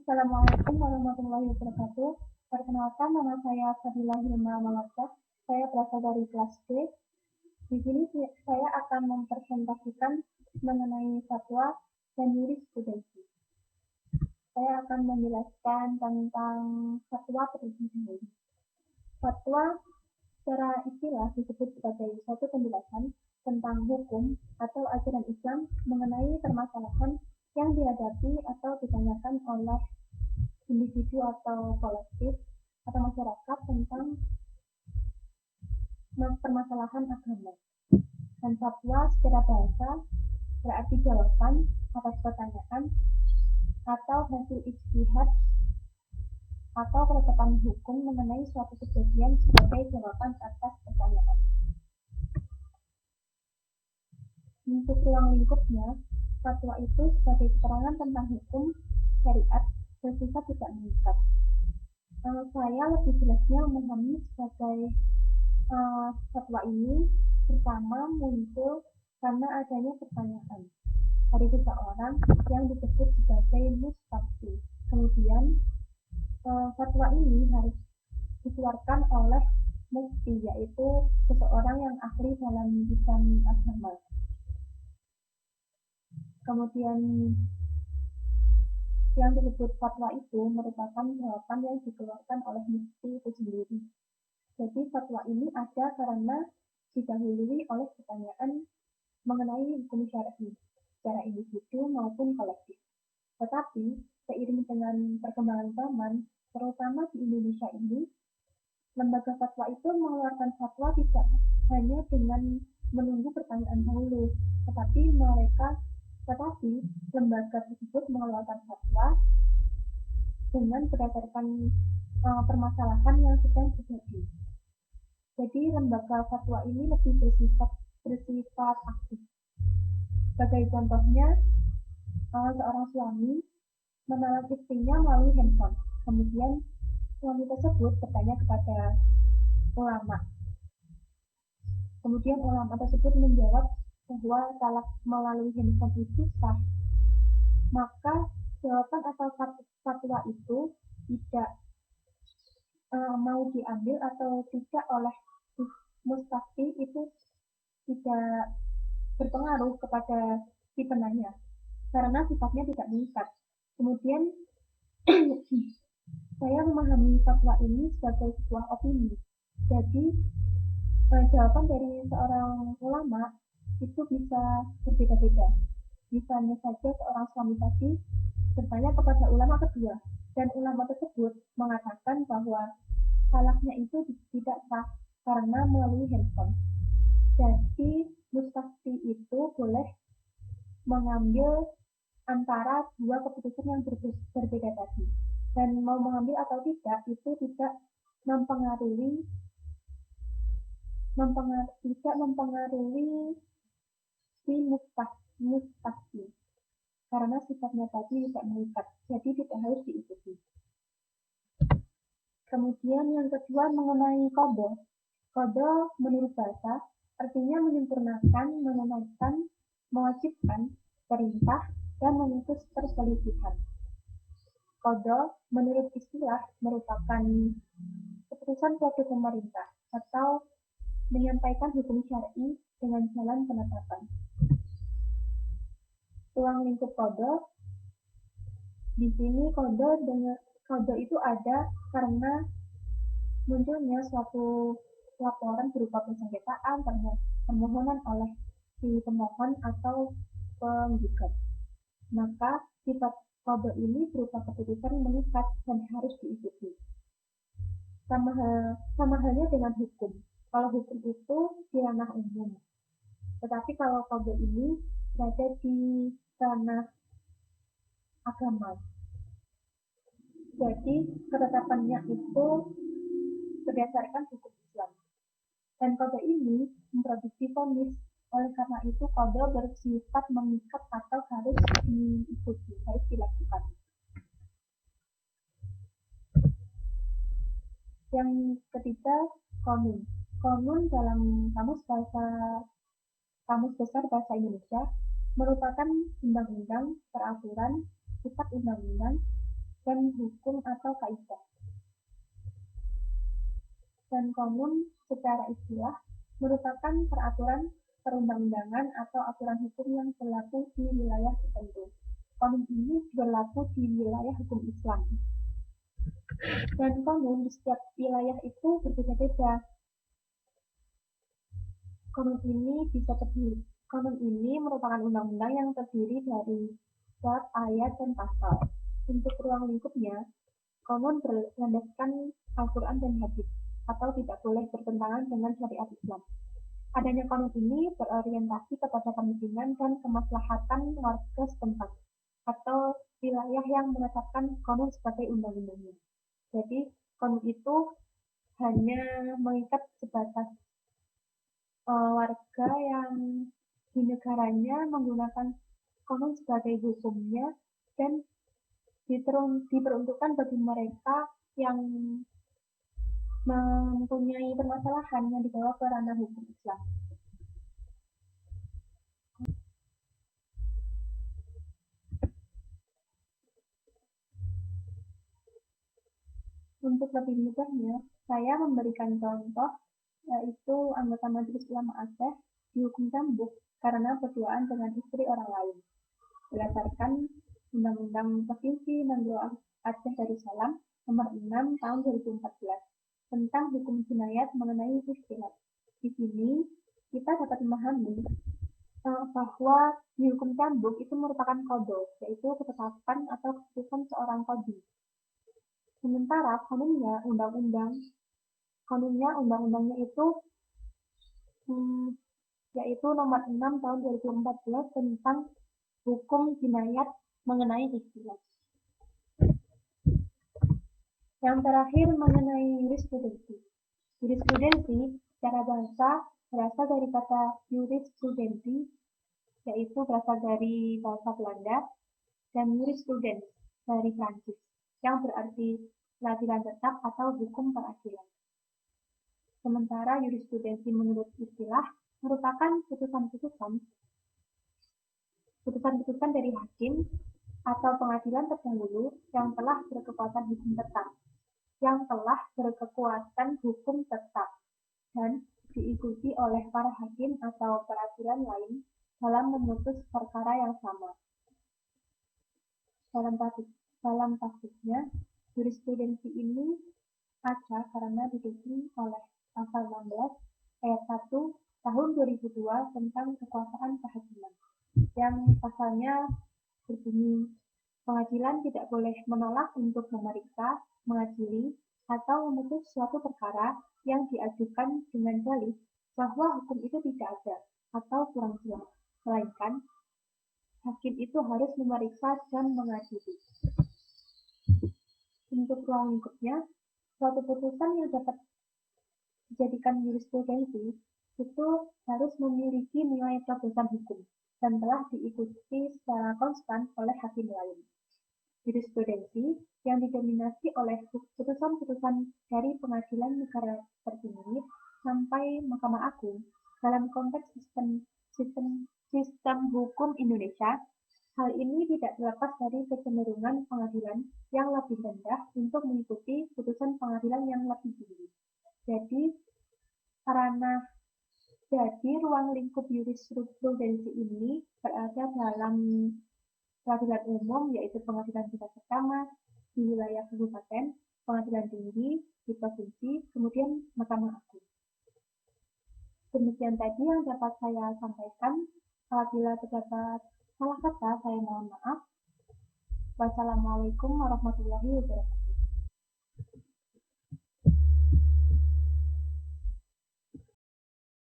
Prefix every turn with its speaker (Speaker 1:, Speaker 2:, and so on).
Speaker 1: Assalamualaikum warahmatullahi wabarakatuh. Perkenalkan, nama saya Fadila Hilma Mawardah. Saya berasal dari kelas D. Di sini saya akan mempresentasikan mengenai fatwa dan jurisprudensi. Saya akan menjelaskan tentang fatwa terlebih dahulu. Fatwa secara istilah disebut sebagai suatu penjelasan tentang hukum atau ajaran Islam mengenai permasalahan yang dihadapi atau ditanyakan oleh individu atau kolektif atau masyarakat tentang permasalahan agama. Dan fatwa secara bahasa berarti jawaban atas pertanyaan atau hasil ijtihad atau ketetapan hukum mengenai suatu kejadian sebagai jawaban atas pertanyaan. Untuk ruang lingkupnya, fatwa itu sebagai keterangan tentang hukum syariat bersifat tidak mengikat. Saya lebih jelasnya memahami sebagai fatwa ini pertama muncul karena adanya pertanyaan dari seseorang yang disebut sebagai mustafti. Kemudian fatwa ini harus dikeluarkan oleh mufti, yaitu seseorang yang ahli dalam bidang agama. Kemudian yang disebut fatwa itu merupakan jawaban yang dikeluarkan oleh mufti itu sendiri. Jadi fatwa ini ada karena didahului oleh pertanyaan mengenai hukum syar'i secara individu maupun kolektif. Tetapi seiring dengan perkembangan zaman, terutama di Indonesia ini, lembaga fatwa itu mengeluarkan fatwa tidak hanya dengan menunggu pertanyaan dahulu, tetapi lembaga tersebut mengeluarkan fatwa dengan berdasarkan permasalahan yang sedang terjadi. Jadi lembaga fatwa ini lebih bersifat aktif. Sebagai contohnya, seorang suami menolak istrinya melalui handphone. Kemudian suami tersebut bertanya kepada ulama. Kemudian ulama tersebut menjawab bahwa talak melalui handphone itu sah. Maka jawaban atau fatwa itu tidak mau diambil atau tidak oleh mustafti itu tidak berpengaruh kepada si penanya karena sifatnya tidak mengikat. Kemudian saya memahami fatwa ini sebagai sebuah opini. Jadi jawaban dari seorang ulama itu bisa berbeda-beda. Misalnya saja seorang suami tadi bertanya kepada ulama kedua, dan ulama tersebut mengatakan bahwa talaknya itu tidak sah karena melalui handphone. Jadi mustafti itu boleh mengambil antara dua keputusan yang berbeda tadi, dan mau mengambil atau tidak itu tidak mempengaruhi si mustafti karena sifatnya tadi tidak mengikat, jadi tidak harus diikuti. Kemudian yang kedua mengenai qadha. Qadha menurut bahasa artinya menyempurnakan, menunaikan, mewajibkan, perintah, dan memutus perselisihan. Qadha menurut istilah merupakan keputusan suatu pemerintah atau menyampaikan hukum syar'i dengan jalan penetapan. Ruang lingkup qadha. Di sini qadha itu ada karena munculnya suatu laporan berupa persengketaan permohonan oleh si pemohon atau penggugat. Maka sifat qadha ini berupa keputusan mengikat dan harus diikuti. Sama halnya dengan hukum. Kalau hukum itu di ranah umum, tetapi kalau qadha ini berada di ranah agama. Jadi ketetapannya itu berdasarkan hukum Islam. Dan qadha ini memproduksi vonis. Oleh karena itu qadha bersifat mengikat atau harus diikuti, harus dilakukan. Yang ketiga, qanun. Qanun dalam Kamus Besar Bahasa Indonesia merupakan undang-undang, peraturan, sifat undang-undang, dan hukum atau kaidah. Dan konun secara istilah merupakan peraturan perundang-undangan atau aturan hukum yang berlaku di wilayah tertentu. Konun ini berlaku di wilayah hukum Islam. Dan konun di setiap wilayah itu berbeda-beda. Konun ini merupakan undang-undang yang terdiri dari bab, ayat, dan pasal. Untuk ruang lingkupnya, konun berlandaskan Al-Quran dan hadis, atau tidak boleh bertentangan dengan syariat Islam. Adanya konun ini berorientasi kepada kepentingan dan kemaslahatan warga setempat, atau wilayah yang menetapkan konun sebagai undang-undangnya. Jadi, konun itu hanya mengikat sebatas warga yang di negaranya menggunakan konun sebagai hukumnya dan diperuntukkan bagi mereka yang mempunyai permasalahan yang dibawa ke ranah hukum Islam. Untuk lebih mudahnya, saya memberikan contoh, yaitu anggota Majelis Ulama Aceh dihukum cambuk karena berduaan dengan istri orang lain, berdasarkan Undang-Undang Provinsi Mandro Aceh Darussalam Nomor 6 Tahun 2014 tentang hukum jinayat mengenai istilah. Di sini kita dapat memahami bahwa dihukum cambuk itu merupakan qadha, yaitu ketetapan atau keputusan seorang qadhi. Sementara konunnya undang-undangnya itu yaitu Nomor 6 Tahun 2014 tentang hukum jinayat mengenai istilah. Yang terakhir mengenai jurisprudensi. Jurisprudensi secara bahasa berasal dari kata jurisprudensi, yaitu berasal dari bahasa Belanda, dan jurisprudens dari Prancis, yang berarti peradilan tetap atau hukum peradilan. Sementara jurisprudensi menurut istilah merupakan putusan-putusan dari hakim atau pengadilan terdahulu yang telah berkekuatan hukum tetap dan diikuti oleh para hakim atau peraturan lain dalam memutus perkara yang sama. Dalam praktiknya, jurisprudensi ini ada karena didukung oleh Pasal 16 Ayat 1 Tahun 2002 tentang kekuasaan kehakiman, yang pasalnya berbunyi, pengadilan tidak boleh menolak untuk memeriksa, mengadili, atau memutus suatu perkara yang diajukan dengan dalih bahwa hukum itu tidak ada atau kurang jelas, melainkan hakim itu harus memeriksa dan mengadili. Untuk ruang lingkupnya, suatu putusan yang dapat dijadikan jurisprudensi itu harus memiliki nilai terobosan hukum dan telah diikuti secara konstan oleh hakim lain. Jurisprudensi yang didominasi oleh putusan-putusan dari pengadilan negara tertinggi sampai Mahkamah Agung dalam konteks sistem hukum Indonesia. Hal ini tidak terlepas dari kecenderungan pengadilan yang lebih rendah untuk mengikuti putusan pengadilan yang lebih tinggi. Jadi ruang lingkup jurisprudensi ini berada dalam peradilan umum, yaitu pengadilan tingkat pertama di wilayah kabupaten, pengadilan tinggi di provinsi, kemudian Mahkamah Agung. Demikian tadi yang dapat saya sampaikan. Apabila terdapat salah kata, saya mohon maaf. Wassalamualaikum warahmatullahi wabarakatuh.